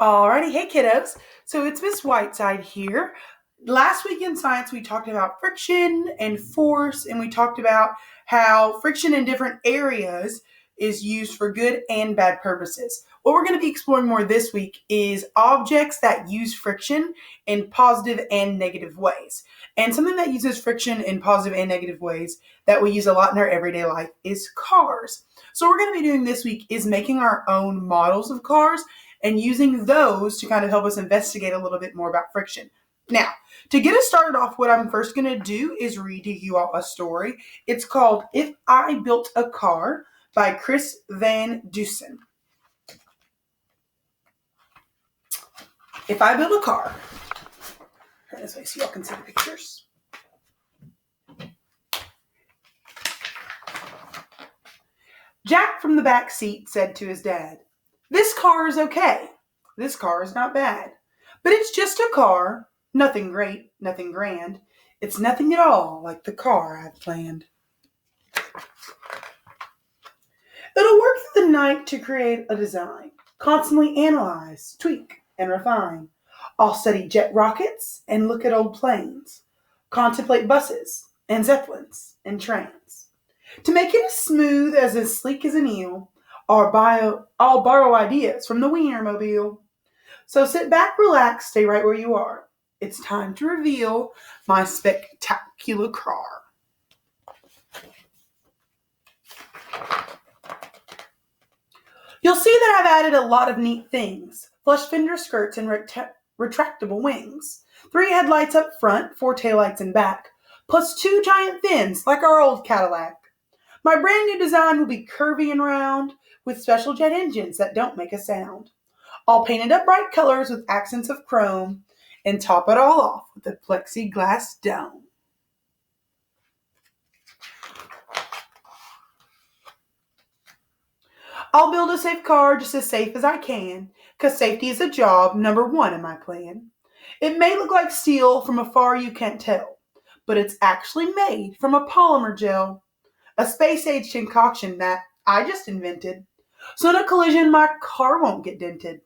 Alrighty, hey kiddos. So it's Miss Whiteside here. Last week in science, we talked about friction and force, and we talked about how friction in different areas is used for good and bad purposes. What we're going to be exploring more this week is objects that use friction in positive and negative ways. And something that uses friction in positive and negative ways that we use a lot in our everyday life is cars. So what we're going to be doing this week is making our own models of cars and using those to kind of help us investigate a little bit more about friction. Now, to get us started off, what I'm first going to do is read to you all a story. It's called If I Built a Car by Chris Van Dusen. If I built a car, turn this way so y'all can see the pictures. Jack from the back seat said to his dad, "This car is okay. This car is not bad. But it's just a car. Nothing great, nothing grand. It's nothing at all like the car I've planned. It'll work through the night to create a design, constantly analyze, tweak, and refine. I'll study jet rockets and look at old planes, contemplate buses and zeppelins and trains. To make it as smooth as sleek as an eel, I'll borrow ideas from the Wienermobile. So sit back, relax, stay right where you are. It's time to reveal my spectacular car." You'll see that I've added a lot of neat things. Flush fender skirts and retractable wings. 3 headlights up front, 4 taillights in back, plus 2 giant fins like our old Cadillac. My brand new design will be curvy and round, with special jet engines that don't make a sound. I'll paint it up bright colors with accents of chrome and top it all off with a plexiglass dome. I'll build a safe car just as safe as I can, 'cause safety is a job number 1 in my plan. It may look like steel from afar, you can't tell, but it's actually made from a polymer gel, a space-age concoction that I just invented. So in a collision, my car won't get dented.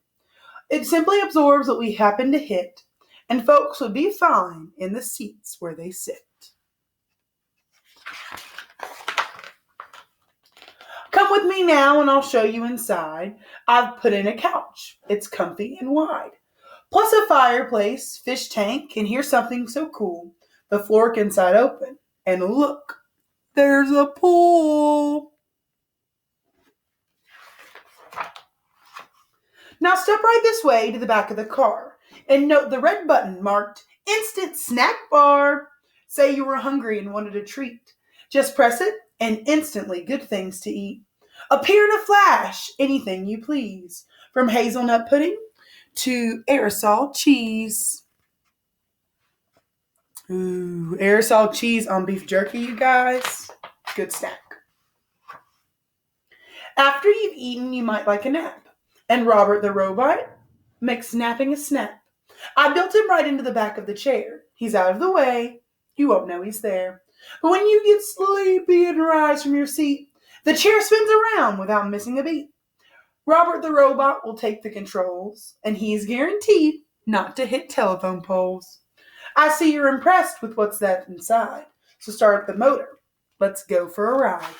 It simply absorbs what we happen to hit, and folks would be fine in the seats where they sit. Come with me now and I'll show you inside. I've put in a couch. It's comfy and wide. Plus a fireplace, fish tank, and here's something so cool. The floor can side open. And look, there's a pool. Now step right this way to the back of the car and note the red button marked Instant Snack Bar. Say you were hungry and wanted a treat. Just press it and instantly good things to eat appear in a flash, anything you please, from hazelnut pudding to aerosol cheese. Ooh, aerosol cheese on beef jerky, you guys. Good snack. After you've eaten, you might like a nap. And Robert the robot makes napping a snap. I built him right into the back of the chair. He's out of the way. You won't know he's there. But when you get sleepy and rise from your seat, the chair spins around without missing a beat. Robert the robot will take the controls, and he's guaranteed not to hit telephone poles. I see you're impressed with what's that inside. So start the motor. Let's go for a ride.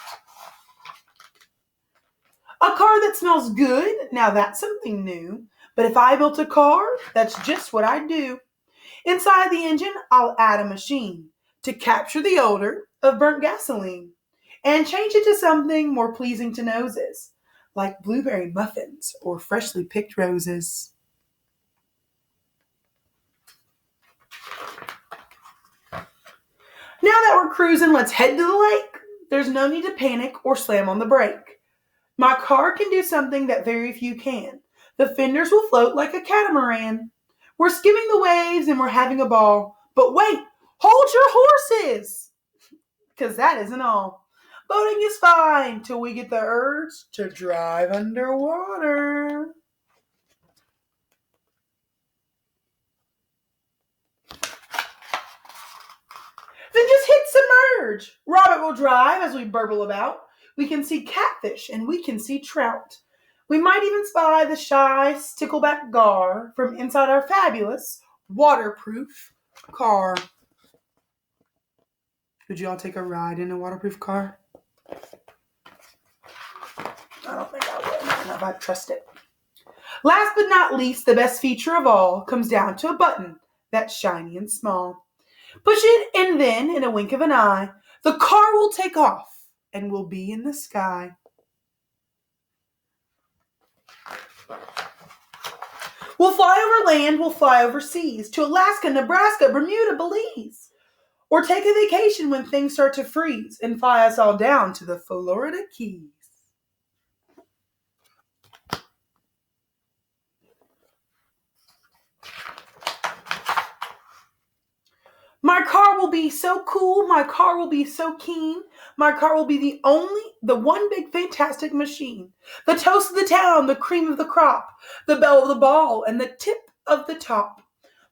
A car that smells good, now that's something new. But if I built a car, that's just what I'd do. Inside the engine, I'll add a machine to capture the odor of burnt gasoline and change it to something more pleasing to noses, like blueberry muffins or freshly picked roses. Now that we're cruising, let's head to the lake. There's no need to panic or slam on the brake. My car can do something that very few can. The fenders will float like a catamaran. We're skimming the waves and we're having a ball. But wait, hold your horses! 'Cause that isn't all. Boating is fine till we get the urge to drive underwater. Then just hit submerge. Robert will drive as we burble about. We can see catfish and we can see trout. We might even spy the shy stickleback gar from inside our fabulous waterproof car. Would you all take a ride in a waterproof car? I don't think I would. I don't know if I'd trust it. Last but not least, the best feature of all comes down to a button that's shiny and small. Push it, and then, in a wink of an eye, the car will take off and we'll be in the sky. We'll fly over land, we'll fly overseas, to Alaska, Nebraska, Bermuda, Belize. Or take a vacation when things start to freeze and fly us all down to the Florida Keys. My car will be so cool. My car will be so keen. My car will be the one big fantastic machine. The toast of the town, the cream of the crop, the belle of the ball, and the tip of the top.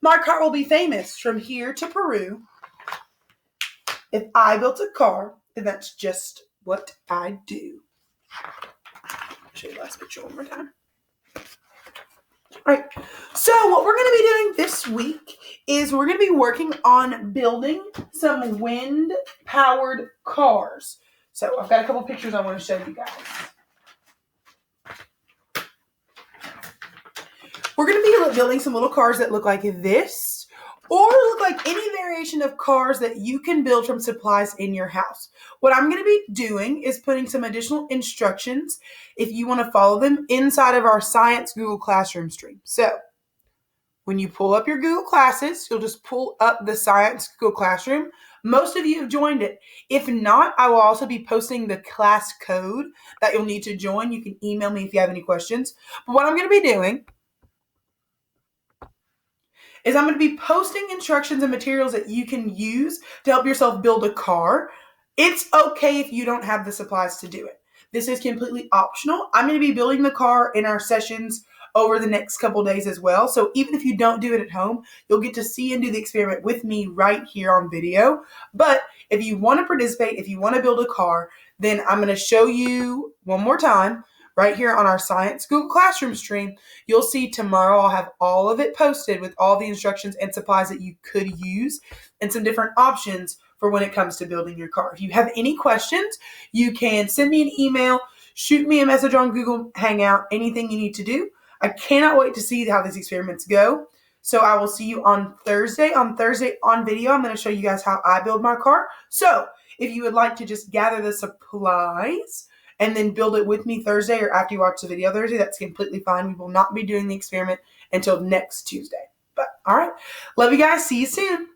My car will be famous from here to Peru. If I built a car, then that's just what I do. I'll show you the last picture one more time. All right, so what we're going to be doing this week is we're going to be working on building some wind-powered cars. So I've got a couple pictures I want to show you guys. We're going to be building some little cars that look like this, or look like any variation of cars that you can build from supplies in your house. What I'm going to be doing is putting some additional instructions, if you want to follow them, inside of our Science Google Classroom stream. So when you pull up your Google Classes, you'll just pull up the Science Google Classroom. Most of you have joined it. If not, I will also be posting the class code that you'll need to join. You can email me if you have any questions. But what I'm going to be doing is I'm going to be posting instructions and materials that you can use to help yourself build a car. It's okay if you don't have the supplies to do it. This is completely optional. I'm going to be building the car in our sessions over the next couple days as well. So even if you don't do it at home, you'll get to see and do the experiment with me right here on video. But if you want to participate, if you want to build a car, then I'm going to show you one more time right here on our Science Google Classroom stream. You'll see tomorrow I'll have all of it posted with all the instructions and supplies that you could use and some different options for when it comes to building your car. If you have any questions, you can send me an email, shoot me a message on Google Hangout, anything you need to do. I cannot wait to see how these experiments go. So I will see you on Thursday. On Thursday on video, I'm going to show you guys how I build my car. So if you would like to just gather the supplies and then build it with me Thursday or after you watch the video Thursday, that's completely fine. We will not be doing the experiment until next Tuesday. But all right, love you guys. See you soon.